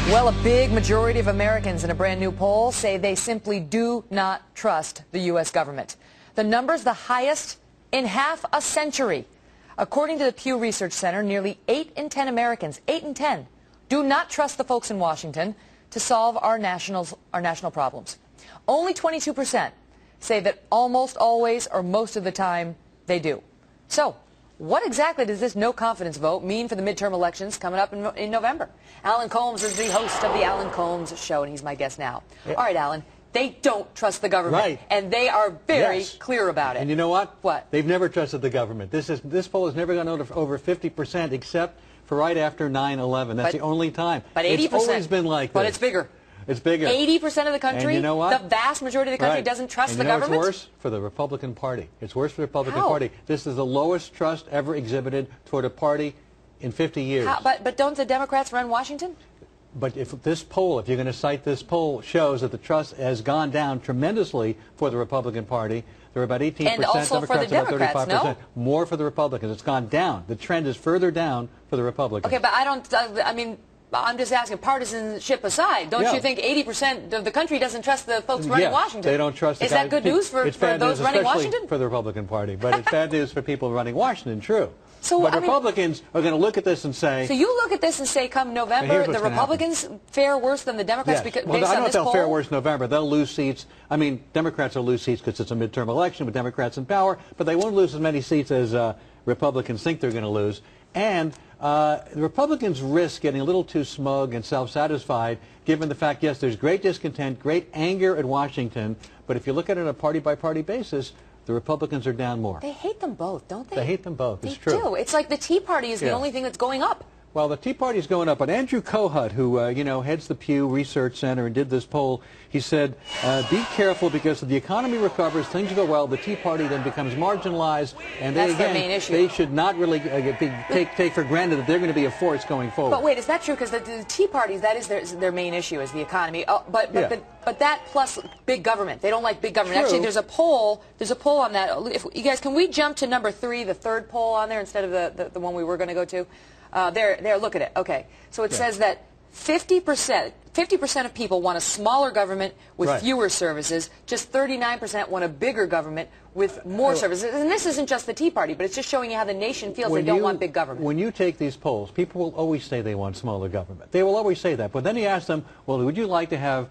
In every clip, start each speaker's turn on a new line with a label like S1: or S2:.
S1: Well, a big majority of Americans in a brand new poll say they simply do not trust the U.S. government. The number's the highest in half a century. According to the Pew Research Center, nearly 8 in 10 Americans, 8 in 10, do not trust the folks in Washington to solve our national problems. Only 22% say that almost always or most of the time they do. So, what exactly does this no-confidence vote mean for the midterm elections coming up in November? Alan Colmes is the host of the Alan Colmes Show, and he's my guest now. Yeah. All right, Alan, they don't trust the government,
S2: right,
S1: and they are very clear about it.
S2: And you know what?
S1: What?
S2: They've never trusted the government. This poll has never gone over 50%, except for right after 9/11. That's the only time.
S1: But 80%.
S2: It's always been like this.
S1: But it's bigger.
S2: It's bigger.
S1: 80% of the country,
S2: and you know what?
S1: The vast majority of the country doesn't trust the government?
S2: It's worse for the Republican Party. It's worse for the Republican
S1: How?
S2: Party. This is the lowest trust ever exhibited toward a party in 50 years.
S1: How? But don't the Democrats run Washington?
S2: But if this poll, if you're going to cite this poll, shows that the trust has gone down tremendously for the Republican Party. There are about 18%,
S1: and also
S2: Democrats,
S1: for the Democrats,
S2: about 35%.
S1: no?
S2: More for the Republicans. It's gone down. The trend is further down for the Republicans.
S1: Okay, but I mean, I'm just asking, partisanship aside, don't you think 80% of the country doesn't trust the folks running Washington?
S2: They don't trust the
S1: Is that good news for those running Washington?
S2: For the Republican Party, but it's bad news for people running Washington, true.
S1: So,
S2: but Republicans are going to look at this and say...
S1: So you look at this and say, come November, the Republicans fare worse than the Democrats based on this poll?
S2: I don't know if they'll fare worse in November. They'll lose seats. I mean, Democrats will lose seats because it's a midterm election with Democrats in power, but they won't lose as many seats as Republicans think they're going to lose. And the Republicans risk getting a little too smug and self-satisfied, given the fact, yes, there's great discontent, great anger at Washington, but if you look at it on a party-by-party basis, the Republicans are down more.
S1: They hate them both, don't they?
S2: They hate them both. It's true.
S1: They do. It's like the Tea Party is the only thing that's going up.
S2: Well, the Tea Party is going up, but Andrew Kohut, who heads the Pew Research Center and did this poll, he said, be careful because if the economy recovers, things go well, the Tea Party then becomes marginalized, and they should not really take for granted that they're going to be a force going forward.
S1: But wait, is that true? Because the Tea Party, that is their main issue, is the economy. But that plus big government. They don't like big government.
S2: True.
S1: Actually, there's a poll on that. If you guys, can we jump to number 3, the third poll on there, instead of the one we were going to go to? There, look at it. Okay, so it says that 50% of people want a smaller government with fewer services. Just 39% want a bigger government with more services. And this isn't just the Tea Party, but it's just showing you how the nation feels. They don't want big government.
S2: When you take these polls, people will always say they want smaller government. They will always say that. But then you ask them, well, would you like to have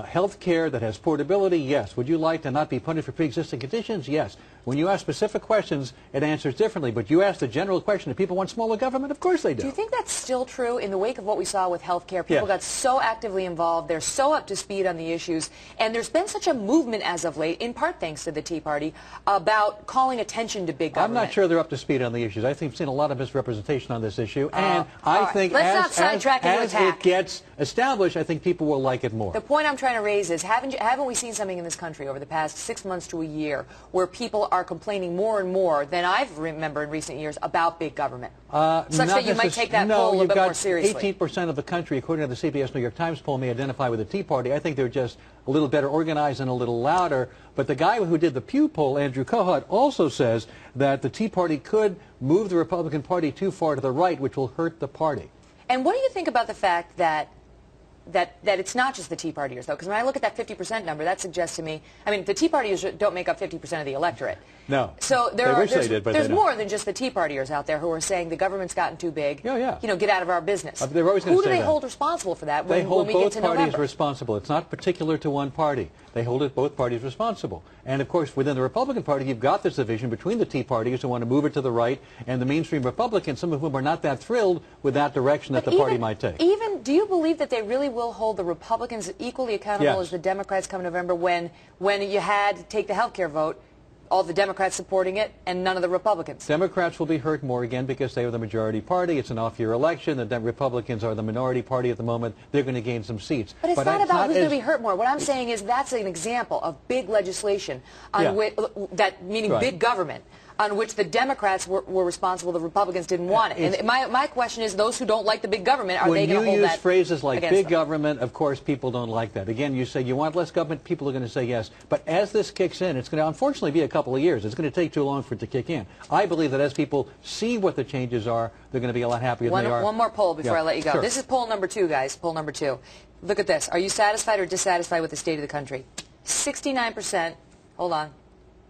S2: health care that has portability? Yes. Would you like to not be punished for pre-existing conditions? Yes. When you ask specific questions, it answers differently. But you ask the general question, do people want smaller government? Of course they do.
S1: Do you think that's still true in the wake of what we saw with health care? People got so actively involved. They're so up to speed on the issues. And there's been such a movement as of late, in part thanks to the Tea Party, about calling attention to big government.
S2: I'm not sure they're up to speed on the issues. I think I've seen a lot of misrepresentation on this issue. And I think as it gets established, I think people will like it more.
S1: The point I'm trying to raise is, haven't we seen something in this country over the past 6 months to a year where people are complaining more and more than I've remembered in recent years about big government? Such that you might take that poll a little bit more seriously.
S2: 18% of the country, according to the CBS New York Times poll, may identify with the Tea Party. I think they're just a little better organized and a little louder. But the guy who did the Pew poll, Andrew Kohut, also says that the Tea Party could move the Republican Party too far to the right, which will hurt the party.
S1: And what do you think about the fact that it's not just the Tea Partiers, though? Because when I look at that 50% number, that suggests to me, I mean, the Tea Partiers don't make up 50% of the electorate.
S2: No.
S1: So there's
S2: don't.
S1: more than just the Tea Partiers out there who are saying the government's gotten too big. You know, get out of our business.
S2: They're always going to say that.
S1: Who do they hold responsible for that when we get to November?
S2: They hold both parties responsible. It's not particular to one party. They hold both parties responsible. And, of course, within the Republican Party, you've got this division between the Tea Partiers who want to move it to the right and the mainstream Republicans, some of whom are not that thrilled with that direction that the party might take.
S1: Do you believe that they really will hold the Republicans equally accountable as the Democrats come November when you had to take the health care vote, all the Democrats supporting it and none of the Republicans?
S2: Democrats will be hurt more again because they are the majority party. It's an off-year election. The Republicans are the minority party at the moment. They're going to gain some seats.
S1: But it's not about who's going to be hurt more. What I'm saying is that's an example of big legislation on meaning big government. on which the Democrats were responsible, the Republicans didn't want it. And my question is, those who don't like the big government, are they going to hold that?
S2: When you use phrases like big
S1: them?
S2: government, of course, people don't like that. Again, you say you want less government, people are going to say yes. But as this kicks in, it's going to unfortunately be a couple of years. It's going to take too long for it to kick in. I believe that as people see what the changes are, they're going to be a lot happier than they are.
S1: One more poll before I let you go.
S2: Sure.
S1: This is poll number 2, guys. Poll number 2. Look at this. Are you satisfied or dissatisfied with the state of the country? 69%. Hold on.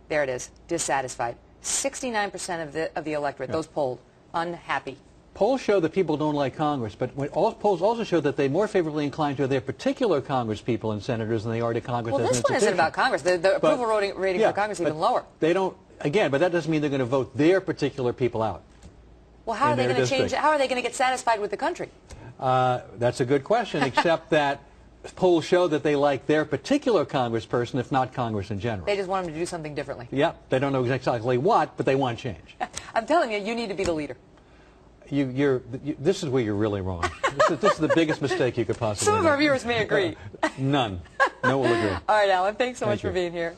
S1: There it is. Dissatisfied. 69% of the electorate, those polled, unhappy.
S2: Polls show that people don't like Congress, but polls also show that they're more favorably inclined to their particular Congress people and senators than they are to Congress as an institution.
S1: Well, this one isn't about Congress. The approval rating for Congress is even lower.
S2: They don't, again, but that doesn't mean they're going to vote their particular people out.
S1: Well, how are they going to change? How are they going to get satisfied with the country?
S2: That's a good question, except that polls show that they like their particular congressperson, if not Congress in general.
S1: They just want them to do something differently.
S2: Yeah, they don't know exactly what, but they want change.
S1: I'm telling you, you need to be the leader.
S2: This is where you're really wrong. This is the biggest mistake you could possibly make.
S1: Some of our viewers may agree.
S2: None. No will agree.
S1: All right, Alan, thanks so much for being here.